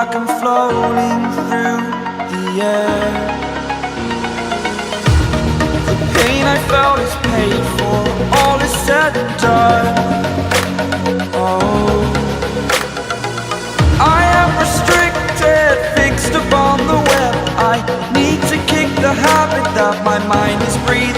like I'm floating through the air. The pain I felt is paid for, all is said and done. Oh, I am restricted, fixed upon the web. I need to kick the habit that my mind is breathing.